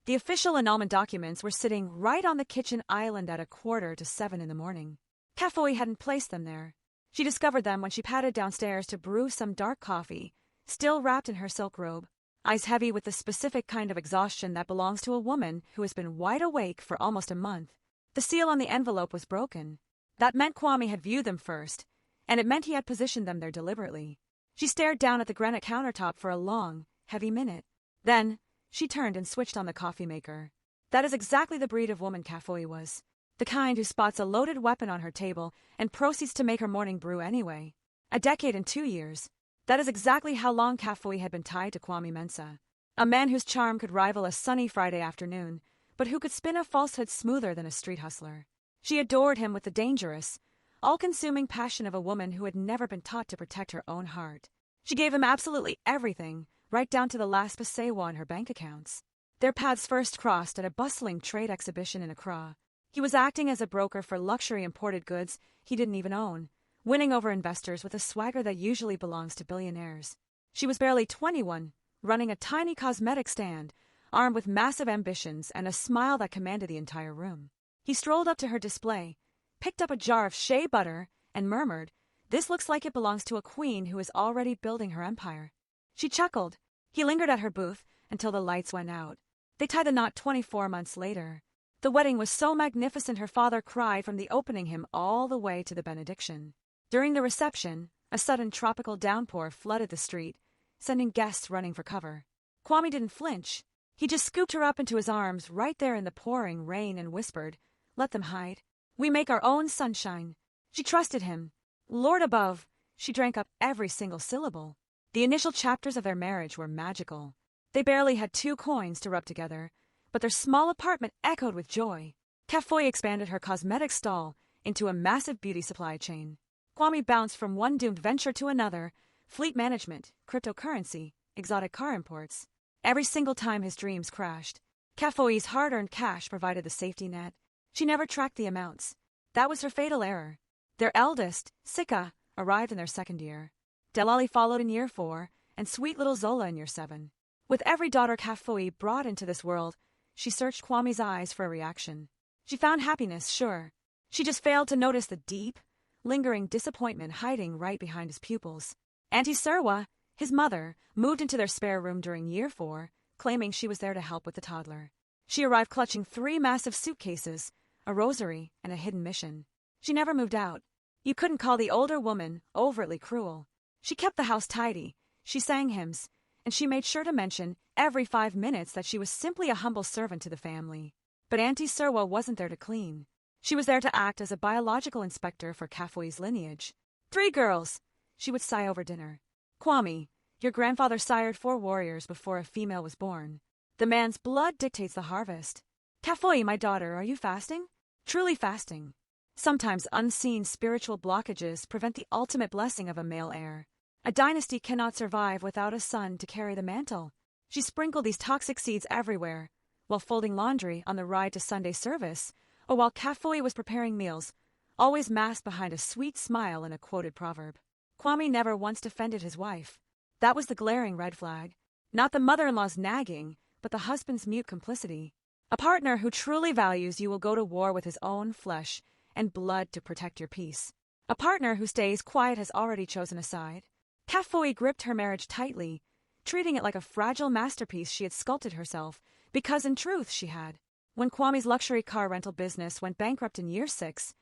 The official annulment documents were sitting right on the kitchen island at 6:45 in the morning. Kafoi hadn't placed them there. She discovered them when she padded downstairs to brew some dark coffee, still wrapped in her silk robe, eyes heavy with the specific kind of exhaustion that belongs to a woman who has been wide awake for almost a month. The seal on the envelope was broken. That meant Kwame had viewed them first, and it meant he had positioned them there deliberately. She stared down at the granite countertop for a long, heavy minute. Then, she turned and switched on the coffee maker. That is exactly the breed of woman Kafoi was. The kind who spots a loaded weapon on her table and proceeds to make her morning brew anyway. A decade and 2 years. That is exactly how long Kafoi had been tied to Kwame Mensah. A man whose charm could rival a sunny Friday afternoon, but who could spin a falsehood smoother than a street hustler. She adored him with the dangerous, all-consuming passion of a woman who had never been taught to protect her own heart. She gave him absolutely everything, right down to the last pasewa in her bank accounts. Their paths first crossed at a bustling trade exhibition in Accra. He was acting as a broker for luxury imported goods he didn't even own, winning over investors with a swagger that usually belongs to billionaires. She was barely 21, running a tiny cosmetic stand, armed with massive ambitions and a smile that commanded the entire room. He strolled up to her display, picked up a jar of shea butter, and murmured, "This looks like it belongs to a queen who is already building her empire." She chuckled. He lingered at her booth until the lights went out. They tied the knot 24 months later. The wedding was so magnificent her father cried from the opening hymn all the way to the benediction. During the reception, a sudden tropical downpour flooded the street, sending guests running for cover. Kwame didn't flinch. He just scooped her up into his arms right there in the pouring rain and whispered, "Let them hide. We make our own sunshine." She trusted him. Lord above, she drank up every single syllable. The initial chapters of their marriage were magical. They barely had 2 coins to rub together, but their small apartment echoed with joy. Kafoi expanded her cosmetic stall into a massive beauty supply chain. Kwame bounced from one doomed venture to another, fleet management, cryptocurrency, exotic car imports. Every single time his dreams crashed, Kafoi's hard-earned cash provided the safety net. She never tracked the amounts. That was her fatal error. Their eldest, Sika, arrived in their 2nd year. Delali followed in year 4, and sweet little Zola in year 7. With every daughter Kafoi brought into this world, she searched Kwame's eyes for a reaction. She found happiness, sure. She just failed to notice the deep, lingering disappointment hiding right behind his pupils. Auntie Serwa, his mother, moved into their spare room during year 4, claiming she was there to help with the toddler. She arrived clutching 3 massive suitcases, a rosary, and a hidden mission. She never moved out. You couldn't call the older woman overtly cruel. She kept the house tidy, she sang hymns, and she made sure to mention every 5 minutes that she was simply a humble servant to the family. But Auntie Serwa wasn't there to clean. She was there to act as a biological inspector for Kafoi's lineage. 3 girls, she would sigh over dinner. Kwame, your grandfather sired 4 warriors before a female was born. The man's blood dictates the harvest. Kafoi, my daughter, are you fasting? Truly fasting. Sometimes unseen spiritual blockages prevent the ultimate blessing of a male heir. A dynasty cannot survive without a son to carry the mantle. She sprinkled these toxic seeds everywhere, while folding laundry on the ride to Sunday service, or while Kafoi was preparing meals, always masked behind a sweet smile and a quoted proverb. Kwame never once defended his wife. That was the glaring red flag. Not the mother-in-law's nagging, but the husband's mute complicity. A partner who truly values you will go to war with his own flesh and blood to protect your peace. A partner who stays quiet has already chosen a side. Kafoi gripped her marriage tightly, treating it like a fragile masterpiece she had sculpted herself, because in truth she had. When Kwame's luxury car rental business went bankrupt in year 6,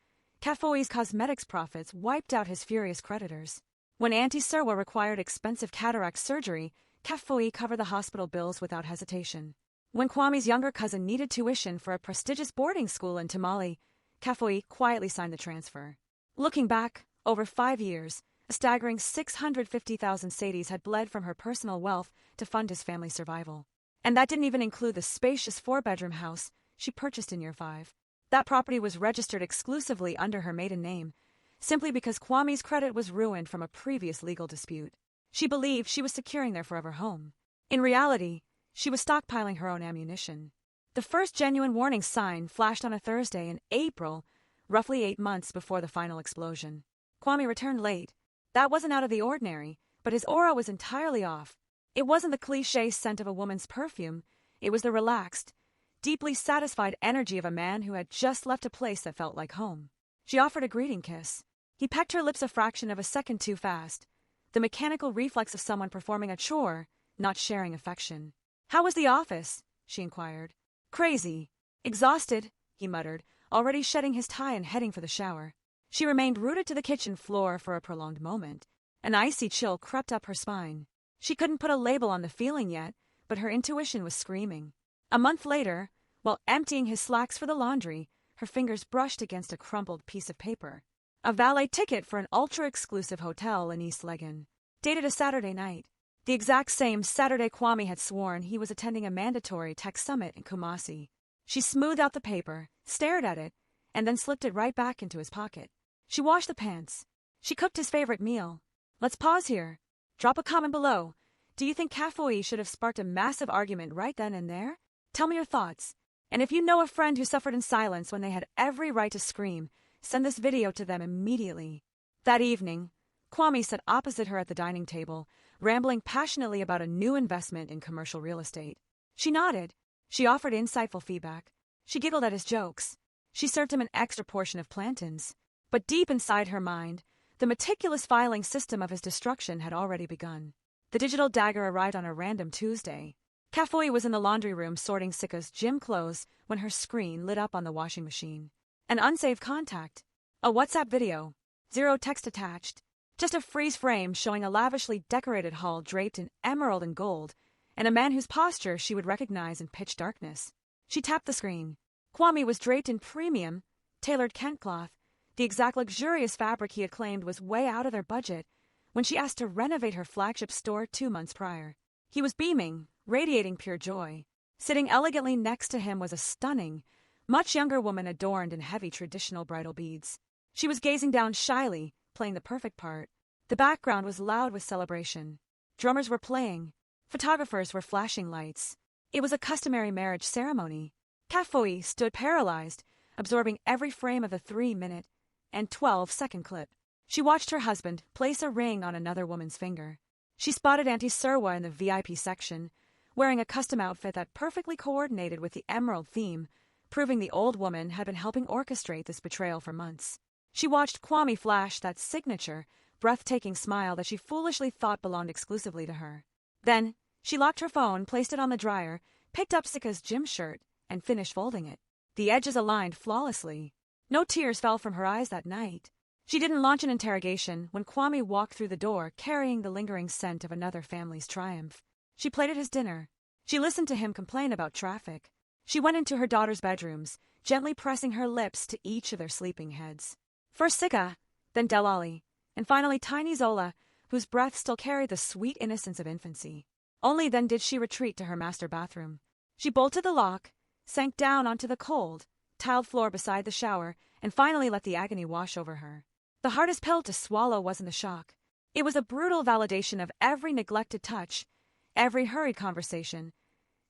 Kafoi's cosmetics profits wiped out his furious creditors. When Auntie Serwa required expensive cataract surgery, Kafoi covered the hospital bills without hesitation. When Kwame's younger cousin needed tuition for a prestigious boarding school in Tamale, Kafoi quietly signed the transfer. Looking back, over 5 years, a staggering 650,000 cedis had bled from her personal wealth to fund his family's survival. And that didn't even include the spacious 4-bedroom house she purchased in year 5. That property was registered exclusively under her maiden name, simply because Kwame's credit was ruined from a previous legal dispute. She believed she was securing their forever home. In reality, she was stockpiling her own ammunition. The first genuine warning sign flashed on a Thursday in April, roughly 8 months before the final explosion. Kwame returned late. That wasn't out of the ordinary, but his aura was entirely off. It wasn't the cliché scent of a woman's perfume. It was the relaxed, deeply satisfied energy of a man who had just left a place that felt like home. She offered a greeting kiss. He pecked her lips a fraction of a second too fast, the mechanical reflex of someone performing a chore, not sharing affection. "How was the office?" she inquired. "Crazy. Exhausted," he muttered, already shedding his tie and heading for the shower. She remained rooted to the kitchen floor for a prolonged moment. An icy chill crept up her spine. She couldn't put a label on the feeling yet, but her intuition was screaming. A month later, while emptying his slacks for the laundry, her fingers brushed against a crumpled piece of paper. A valet ticket for an ultra-exclusive hotel in East Legon. Dated a Saturday night. The exact same Saturday Kwame had sworn he was attending a mandatory tech summit in Kumasi. She smoothed out the paper, stared at it, and then slipped it right back into his pocket. She washed the pants. She cooked his favorite meal. Let's pause here. Drop a comment below. Do you think Kafui should have sparked a massive argument right then and there? Tell me your thoughts. And if you know a friend who suffered in silence when they had every right to scream, send this video to them immediately. That evening, Kwame sat opposite her at the dining table, rambling passionately about a new investment in commercial real estate. She nodded. She offered insightful feedback. She giggled at his jokes. She served him an extra portion of plantains. But deep inside her mind, the meticulous filing system of his destruction had already begun. The digital dagger arrived on a random Tuesday. Kafui was in the laundry room sorting Sika's gym clothes when her screen lit up on the washing machine. An unsaved contact. A WhatsApp video. 0 text attached. Just a freeze frame showing a lavishly decorated hall draped in emerald and gold, and a man whose posture she would recognize in pitch darkness. She tapped the screen. Kwame was draped in premium, tailored Kent cloth, the exact luxurious fabric he had claimed was way out of their budget when she asked to renovate her flagship store 2 months prior. He was beaming, radiating pure joy. Sitting elegantly next to him was a stunning, much younger woman adorned in heavy traditional bridal beads. She was gazing down shyly, playing the perfect part. The background was loud with celebration. Drummers were playing. Photographers were flashing lights. It was a customary marriage ceremony. Kafui stood paralyzed, absorbing every frame of the 3-minute and 12-second clip. She watched her husband place a ring on another woman's finger. She spotted Auntie Serwa in the VIP section, wearing a custom outfit that perfectly coordinated with the emerald theme, proving the old woman had been helping orchestrate this betrayal for months. She watched Kwame flash that signature, breathtaking smile that she foolishly thought belonged exclusively to her. Then, she locked her phone, placed it on the dryer, picked up Sika's gym shirt, and finished folding it. The edges aligned flawlessly. No tears fell from her eyes that night. She didn't launch an interrogation when Kwame walked through the door carrying the lingering scent of another family's triumph. She plated his dinner. She listened to him complain about traffic. She went into her daughter's bedrooms, gently pressing her lips to each of their sleeping heads. First Sika, then Delali, and finally tiny Zola, whose breath still carried the sweet innocence of infancy. Only then did she retreat to her master bathroom. She bolted the lock, sank down onto the cold, tiled floor beside the shower, and finally let the agony wash over her. The hardest pill to swallow wasn't the shock. It was a brutal validation of every neglected touch, every hurried conversation,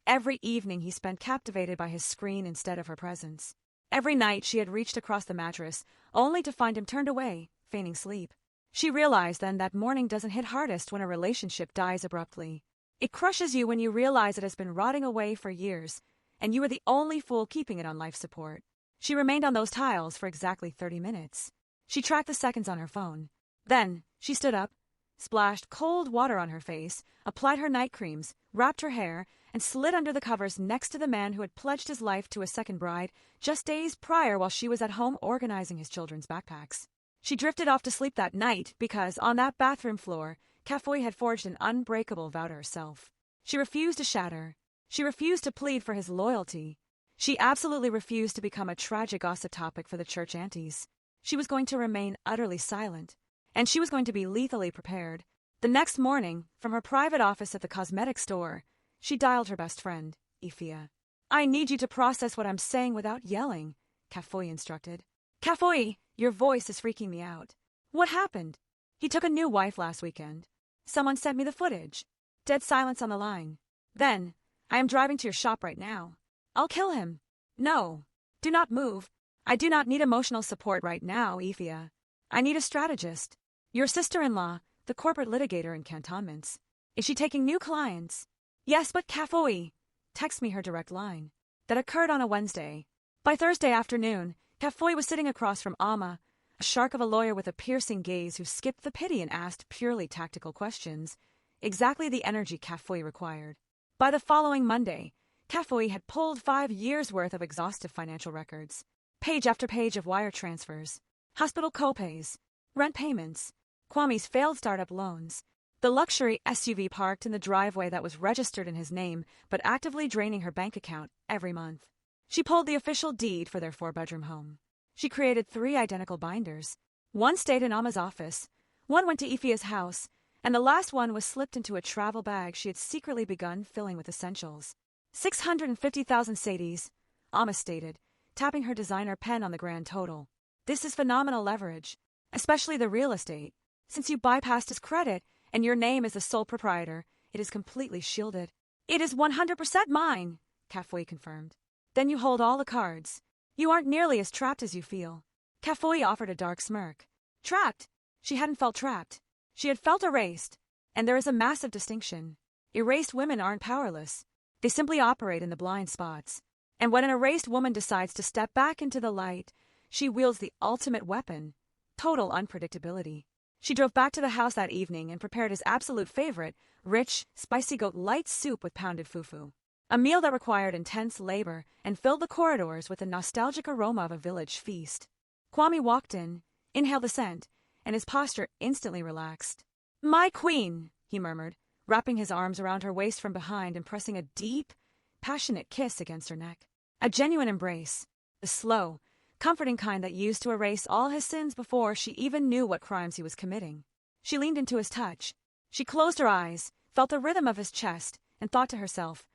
every evening he spent captivated by his screen instead of her presence. Every night she had reached across the mattress, only to find him turned away, feigning sleep. She realized then that mourning doesn't hit hardest when a relationship dies abruptly. It crushes you when you realize it has been rotting away for years, and you were the only fool keeping it on life support. She remained on those tiles for exactly 30 minutes. She tracked the seconds on her phone. Then, she stood up, splashed cold water on her face, applied her night creams, wrapped her hair, and slid under the covers next to the man who had pledged his life to a second bride just days prior while she was at home organizing his children's backpacks. She drifted off to sleep that night because, on that bathroom floor, Kafui had forged an unbreakable vow to herself. She refused to shatter. She refused to plead for his loyalty. She absolutely refused to become a tragic gossip topic for the church aunties. She was going to remain utterly silent, and she was going to be lethally prepared. The next morning, from her private office at the cosmetic store, she dialed her best friend, Ifia. "I need you to process what I'm saying without yelling," Kafui instructed. "Kafui, your voice is freaking me out. What happened?" "He took a new wife last weekend. Someone sent me the footage." Dead silence on the line. Then, "I am driving to your shop right now. I'll kill him." "No. Do not move. I do not need emotional support right now, Ifia. I need a strategist. Your sister-in-law, the corporate litigator in cantonments. Is she taking new clients?" "Yes, but Kafui." "Text me her direct line." that occurred on a Wednesday. By Thursday afternoon, Kafui was sitting across from Amma, a shark of a lawyer with a piercing gaze who skipped the pity and asked purely tactical questions, exactly the energy Kafui required. By the following Monday, Kafui had pulled 5 years' worth of exhaustive financial records, page after page of wire transfers, hospital copays, rent payments, Kwame's failed startup loans, the luxury SUV parked in the driveway that was registered in his name but actively draining her bank account every month. She pulled the official deed for their 4-bedroom home. She created 3 identical binders. One stayed in Amma's office, one went to Ifia's house, and the last one was slipped into a travel bag she had secretly begun filling with essentials. 650,000 sadies, Amma stated, tapping her designer pen on the grand total. This is phenomenal leverage, especially the real estate. Since you bypassed his credit and your name is the sole proprietor, it is completely shielded. It is 100% mine, Kafui confirmed. Then you hold all the cards. You aren't nearly as trapped as you feel. Kafui offered a dark smirk. Trapped? She hadn't felt trapped. She had felt erased. And there is a massive distinction. Erased women aren't powerless. They simply operate in the blind spots. And when an erased woman decides to step back into the light, she wields the ultimate weapon, total unpredictability. She drove back to the house that evening and prepared his absolute favorite, rich, spicy goat light soup with pounded fufu. A meal that required intense labor and filled the corridors with the nostalgic aroma of a village feast. Kwame walked in, inhaled the scent, and his posture instantly relaxed. "My queen," he murmured, wrapping his arms around her waist from behind and pressing a deep, passionate kiss against her neck. A genuine embrace, the slow, comforting kind that used to erase all his sins before she even knew what crimes he was committing. She leaned into his touch. She closed her eyes, felt the rhythm of his chest, and thought to herself,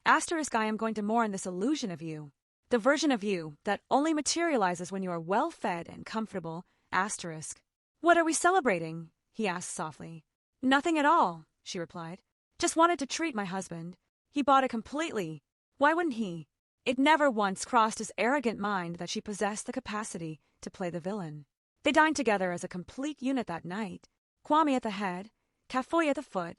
"Asterisk, I am going to mourn this illusion of you. The version of you that only materializes when you are well-fed and comfortable, asterisk." "What are we celebrating?" he asked softly. "Nothing at all," she replied. "Just wanted to treat my husband. He bought it completely. Why wouldn't he?" It never once crossed his arrogant mind that she possessed the capacity to play the villain. They dined together as a complete unit that night. Kwame at the head, Kafui at the foot,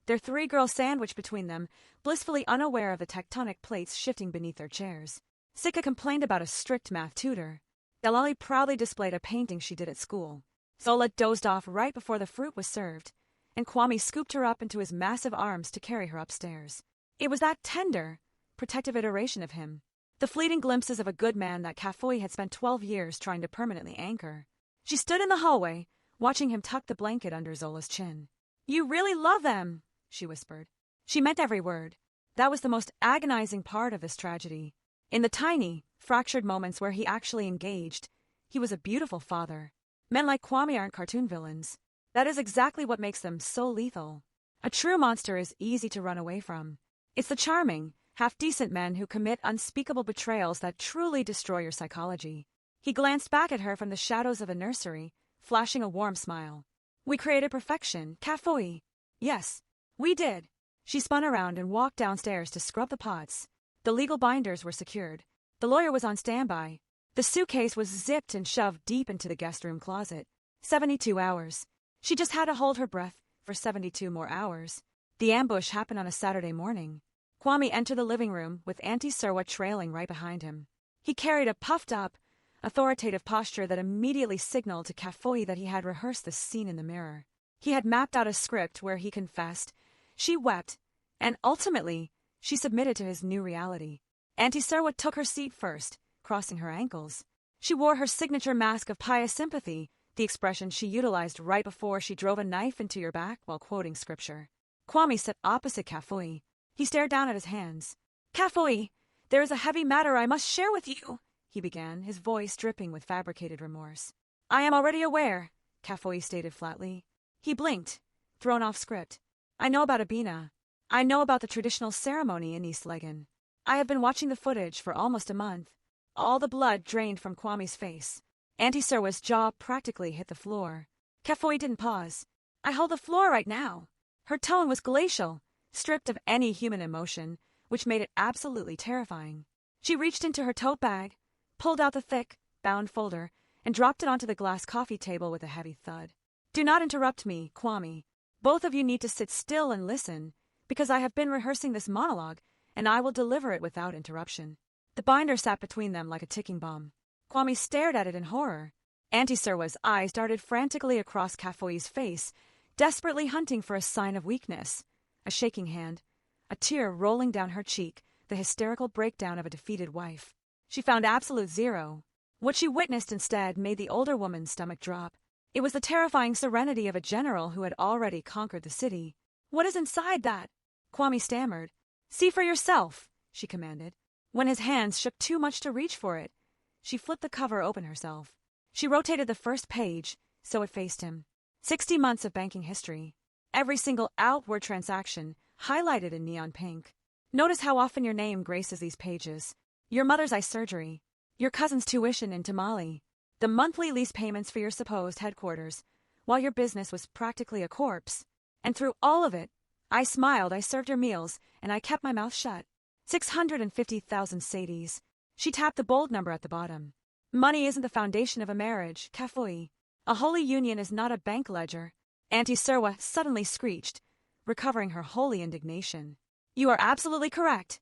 their 3-girl sandwich between them, blissfully unaware of the tectonic plates shifting beneath their chairs. Sika complained about a strict math tutor. Delali proudly displayed a painting she did at school. Zola dozed off right before the fruit was served, and Kwame scooped her up into his massive arms to carry her upstairs. It was that tender, protective iteration of him, the fleeting glimpses of a good man that Kafui had spent 12 years trying to permanently anchor. She stood in the hallway, watching him tuck the blanket under Zola's chin. "You really love them," she whispered. She meant every word. That was the most agonizing part of this tragedy. In the tiny, fractured moments where he actually engaged, he was a beautiful father. Men like Kwame aren't cartoon villains. That is exactly what makes them so lethal. A true monster is easy to run away from. It's the charming, half-decent men who commit unspeakable betrayals that truly destroy your psychology. He glanced back at her from the shadows of a nursery, flashing a warm smile. "We created perfection, Kafui." "Yes, we did." She spun around and walked downstairs to scrub the pots. The legal binders were secured. The lawyer was on standby. The suitcase was zipped and shoved deep into the guest room closet. 72 hours. She just had to hold her breath for 72 more hours. The ambush happened on a Saturday morning. Kwame entered the living room with Auntie Serwa trailing right behind him. He carried a puffed-up, authoritative posture that immediately signaled to Kafui that he had rehearsed this scene in the mirror. He had mapped out a script where he confessed, she wept, and ultimately, she submitted to his new reality. Auntie Serwa took her seat first, crossing her ankles. She wore her signature mask of pious sympathy, the expression she utilized right before she drove a knife into your back while quoting scripture. Kwame sat opposite Kafui. He stared down at his hands. "Kafui, there is a heavy matter I must share with you," he began, his voice dripping with fabricated remorse. "I am already aware," Kafui stated flatly. He blinked, thrown off script. "I know about Abina. I know about the traditional ceremony in East Legan. I have been watching the footage for almost a month." All the blood drained from Kwame's face. Auntie Serwa's jaw practically hit the floor. Kafui didn't pause. "I hold the floor right now." Her tone was glacial, stripped of any human emotion, which made it absolutely terrifying. She reached into her tote bag, pulled out the thick, bound folder, and dropped it onto the glass coffee table with a heavy thud. "Do not interrupt me, Kwame. Both of you need to sit still and listen, because I have been rehearsing this monologue, and I will deliver it without interruption." The binder sat between them like a ticking bomb. Kwame stared at it in horror. Auntie Serwa's eyes darted frantically across Kafoi's face, desperately hunting for a sign of weakness. A shaking hand, a tear rolling down her cheek, the hysterical breakdown of a defeated wife. She found absolute zero. What she witnessed instead made the older woman's stomach drop. It was the terrifying serenity of a general who had already conquered the city. "What is inside that?" Kwame stammered. "See for yourself," she commanded. When his hands shook too much to reach for it, she flipped the cover open herself. She rotated the first page, so it faced him. 60 months of banking history. Every single outward transaction, highlighted in neon pink. Notice how often your name graces these pages. Your mother's eye surgery. Your cousin's tuition in Tamale. The monthly lease payments for your supposed headquarters, while your business was practically a corpse. And through all of it, I smiled, I served your meals, and I kept my mouth shut. 650,000 sadies. She tapped the bold number at the bottom. Money isn't the foundation of a marriage, Kafui. A holy union is not a bank ledger. Auntie Serwa suddenly screeched, recovering her holy indignation. "You are absolutely correct."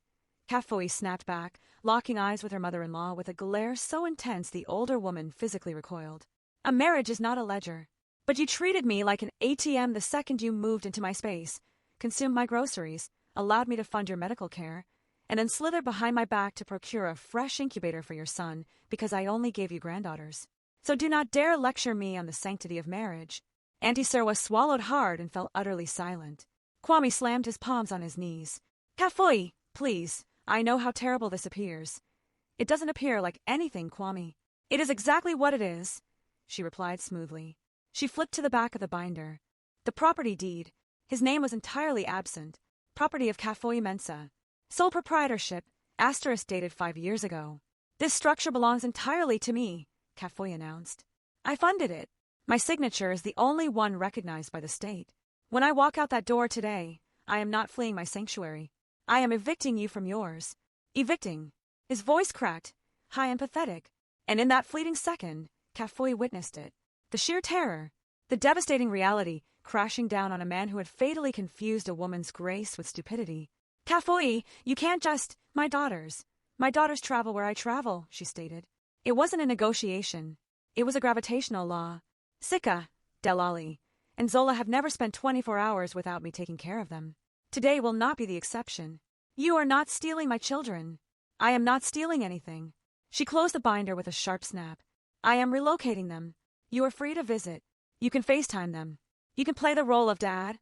Kafui snapped back, locking eyes with her mother-in-law with a glare so intense the older woman physically recoiled. "A marriage is not a ledger. But you treated me like an ATM the second you moved into my space, consumed my groceries, allowed me to fund your medical care, and then slithered behind my back to procure a fresh incubator for your son because I only gave you granddaughters. So do not dare lecture me on the sanctity of marriage." Auntie Serwa swallowed hard and fell utterly silent. Kwame slammed his palms on his knees. "Kafui, please, I know how terrible this appears." "It doesn't appear like anything, Kwame. It is exactly what it is," she replied smoothly. She flipped to the back of the binder. The property deed. His name was entirely absent. Property of Kafui Mensa. Sole proprietorship, asterisk dated 5 years ago. "This structure belongs entirely to me," Kafui announced. "I funded it. My signature is the only one recognized by the state. When I walk out that door today, I am not fleeing my sanctuary. I am evicting you from yours." Evicting. His voice cracked, high and pathetic, and in that fleeting second, Kafui witnessed it. The sheer terror, the devastating reality, crashing down on a man who had fatally confused a woman's grace with stupidity. "Kafui, you can't just—" My daughters travel where I travel," she stated. It wasn't a negotiation. It was a gravitational law. Sika, Delali, and Zola have never spent 24 hours without me taking care of them. Today will not be the exception. "You are not stealing my children." "I am not stealing anything." She closed the binder with a sharp snap. "I am relocating them. You are free to visit. You can FaceTime them. You can play the role of dad,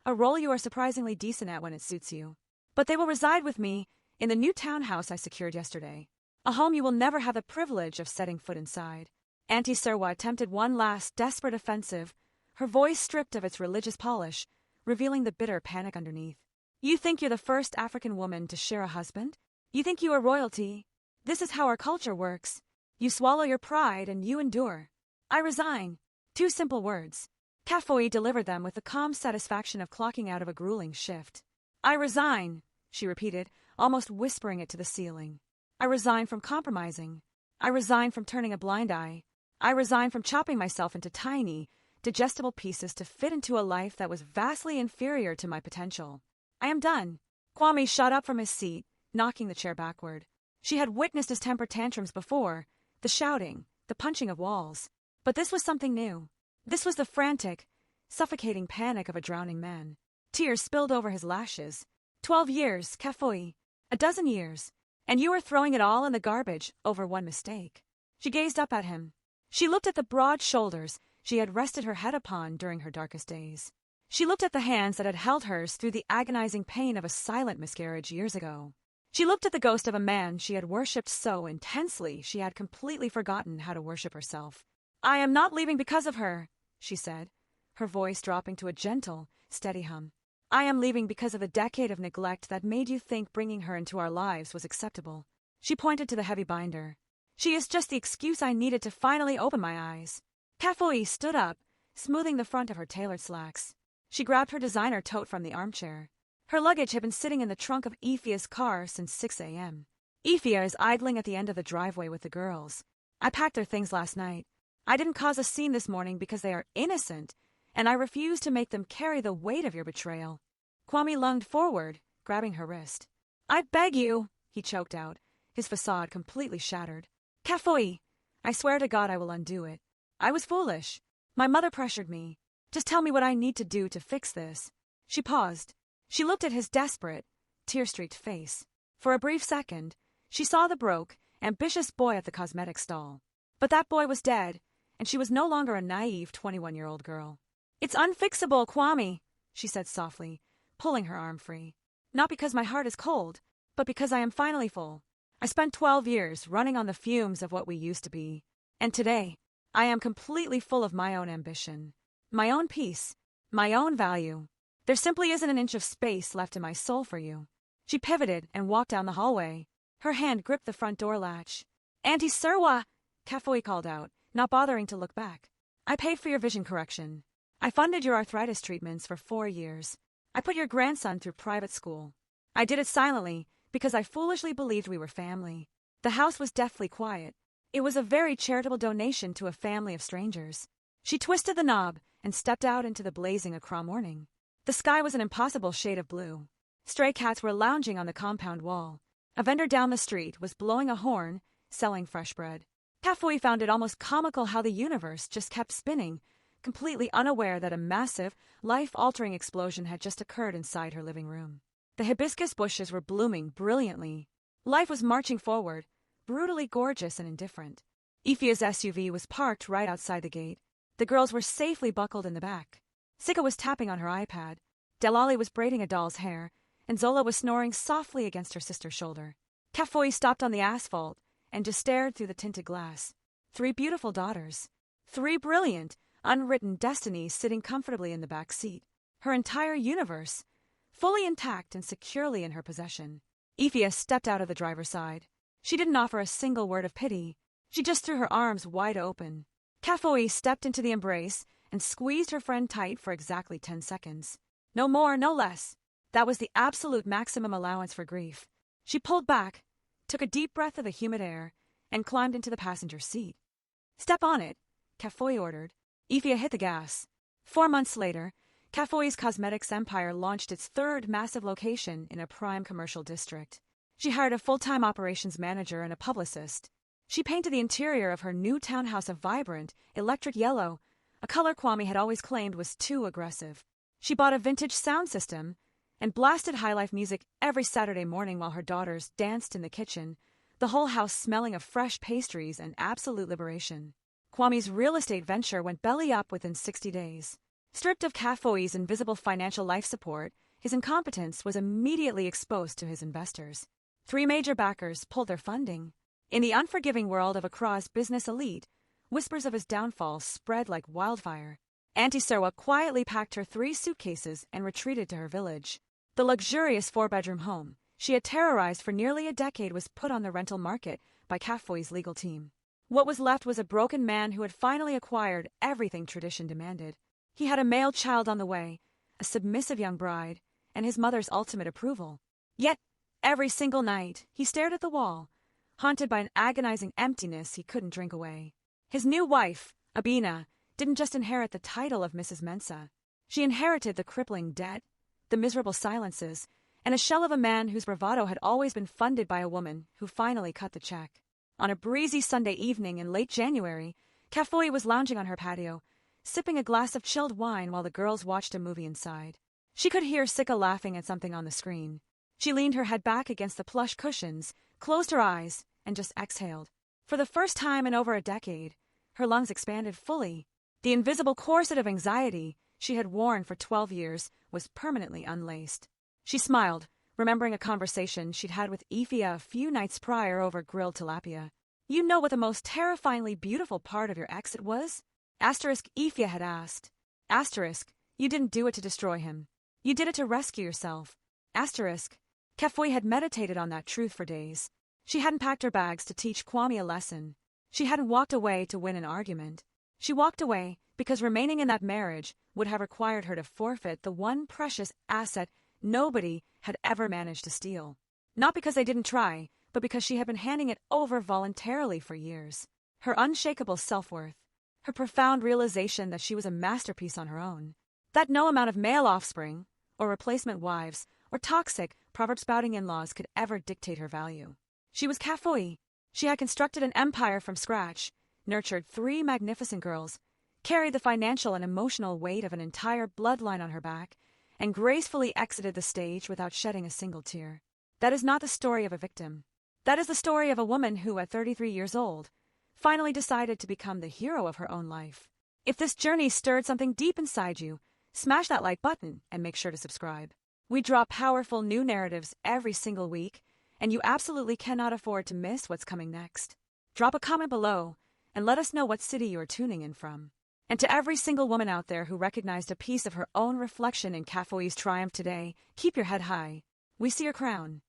a role you are surprisingly decent at when it suits you. But they will reside with me in the new townhouse I secured yesterday, a home you will never have the privilege of setting foot inside." Auntie Serwa attempted one last desperate offensive, her voice stripped of its religious polish, revealing the bitter panic underneath. "You think you're the first African woman to share a husband? You think you are royalty? This is how our culture works. You swallow your pride and you endure. I resign." 2 simple words. Kafui delivered them with the calm satisfaction of clocking out of a grueling shift. "I resign," she repeated, almost whispering it to the ceiling. "I resign from compromising. I resign from turning a blind eye. I resign from chopping myself into tiny, digestible pieces to fit into a life that was vastly inferior to my potential. I am done." Kwame shot up from his seat, knocking the chair backward. She had witnessed his temper tantrums before, the shouting, the punching of walls. But this was something new. This was the frantic, suffocating panic of a drowning man. Tears spilled over his lashes. 12 years, Kafui. A dozen years. And you are throwing it all in the garbage over one mistake. She gazed up at him. She looked at the broad shoulders she had rested her head upon during her darkest days. She looked at the hands that had held hers through the agonizing pain of a silent miscarriage years ago. She looked at the ghost of a man she had worshipped so intensely she had completely forgotten how to worship herself. "I am not leaving because of her," she said, her voice dropping to a gentle, steady hum. "I am leaving because of the decade of neglect that made you think bringing her into our lives was acceptable." She pointed to the heavy binder. "She is just the excuse I needed to finally open my eyes." Kafui stood up, smoothing the front of her tailored slacks. She grabbed her designer tote from the armchair. Her luggage had been sitting in the trunk of Ephia's car since 6 a.m. Ephia is idling at the end of the driveway with the girls. "I packed their things last night. I didn't cause a scene this morning because they are innocent, and I refuse to make them carry the weight of your betrayal." Kwame lunged forward, grabbing her wrist. "I beg you," he choked out, his facade completely shattered. Kafoi, I swear to God I will undo it. I was foolish. My mother pressured me. Just tell me what I need to do to fix this. She paused. She looked at his desperate, tear-streaked face. For a brief second, she saw the broke, ambitious boy at the cosmetic stall. But that boy was dead, and she was no longer a naive 21-year-old girl. It's unfixable, Kwame, she said softly, pulling her arm free. Not because my heart is cold, but because I am finally full. I spent 12 years running on the fumes of what we used to be. And today, I am completely full of my own ambition, my own peace, my own value. There simply isn't an inch of space left in my soul for you. She pivoted and walked down the hallway. Her hand gripped the front door latch. Auntie Serwa, Kafoi called out, not bothering to look back. I paid for your vision correction. I funded your arthritis treatments for 4 years. I put your grandson through private school. I did it silently because I foolishly believed we were family. The house was deathly quiet. It was a very charitable donation to a family of strangers. She twisted the knob and stepped out into the blazing Accra morning. The sky was an impossible shade of blue. Stray cats were lounging on the compound wall. A vendor down the street was blowing a horn, selling fresh bread. Kafoi found it almost comical how the universe just kept spinning, completely unaware that a massive, life-altering explosion had just occurred inside her living room. The hibiscus bushes were blooming brilliantly. Life was marching forward, brutally gorgeous and indifferent. Ifia's SUV was parked right outside the gate. The girls were safely buckled in the back. Sika was tapping on her iPad. Delali was braiding a doll's hair, and Zola was snoring softly against her sister's shoulder. Kafoi stopped on the asphalt and just stared through the tinted glass. 3 beautiful daughters. 3 brilliant, unwritten destinies sitting comfortably in the back seat. Her entire universe, fully intact and securely in her possession. Ifia stepped out of the driver's side. She didn't offer a single word of pity. She just threw her arms wide open. Kafoi stepped into the embrace and squeezed her friend tight for exactly 10 seconds. No more, no less. That was the absolute maximum allowance for grief. She pulled back, took a deep breath of the humid air, and climbed into the passenger seat. Step on it, Kafoi ordered. Ifia hit the gas. 4 months later, Kafoi's cosmetics empire launched its 3rd massive location in a prime commercial district. She hired a full-time operations manager and a publicist. She painted the interior of her new townhouse a vibrant, electric yellow, a color Kwame had always claimed was too aggressive. She bought a vintage sound system and blasted high-life music every Saturday morning while her daughters danced in the kitchen, the whole house smelling of fresh pastries and absolute liberation. Kwame's real estate venture went belly up within 60 days. Stripped of Kafoi's invisible financial life support, his incompetence was immediately exposed to his investors. 3 major backers pulled their funding. In the unforgiving world of Accra's business elite, whispers of his downfall spread like wildfire. Auntie Serwa quietly packed her 3 suitcases and retreated to her village. The luxurious 4-bedroom home she had terrorized for nearly a decade was put on the rental market by Kafoi's legal team. What was left was a broken man who had finally acquired everything tradition demanded. He had a male child on the way, a submissive young bride, and his mother's ultimate approval. Yet, every single night, he stared at the wall, haunted by an agonizing emptiness he couldn't drink away. His new wife, Abina, didn't just inherit the title of Mrs. Mensa. She inherited the crippling debt, the miserable silences, and a shell of a man whose bravado had always been funded by a woman who finally cut the check. On a breezy Sunday evening in late January, Kafoi was lounging on her patio, sipping a glass of chilled wine while the girls watched a movie inside. She could hear Sika laughing at something on the screen. She leaned her head back against the plush cushions, closed her eyes, and just exhaled. For the first time in over a decade, her lungs expanded fully. The invisible corset of anxiety she had worn for 12 years was permanently unlaced. She smiled, remembering a conversation she'd had with Ifia a few nights prior over grilled tilapia. You know what the most terrifyingly beautiful part of your exit was? Asterisk, Ifia had asked. Asterisk, you didn't do it to destroy him. You did it to rescue yourself. Asterisk, Kafoi had meditated on that truth for days. She hadn't packed her bags to teach Kwame a lesson. She hadn't walked away to win an argument. She walked away because remaining in that marriage would have required her to forfeit the one precious asset nobody had ever managed to steal. Not because they didn't try, but because she had been handing it over voluntarily for years. Her unshakable self-worth, her profound realization that she was a masterpiece on her own, that no amount of male offspring, or replacement wives, or toxic, proverb-spouting in-laws could ever dictate her value. She was Kafoi. She had constructed an empire from scratch, nurtured 3 magnificent girls, carried the financial and emotional weight of an entire bloodline on her back, and gracefully exited the stage without shedding a single tear. That is not the story of a victim. That is the story of a woman who, at 33 years old, finally decided to become the hero of her own life. If this journey stirred something deep inside you, smash that like button and make sure to subscribe. We drop powerful new narratives every single week, and you absolutely cannot afford to miss what's coming next. Drop a comment below and let us know what city you are tuning in from. And to every single woman out there who recognized a piece of her own reflection in Kafoi's triumph today, keep your head high. We see your crown.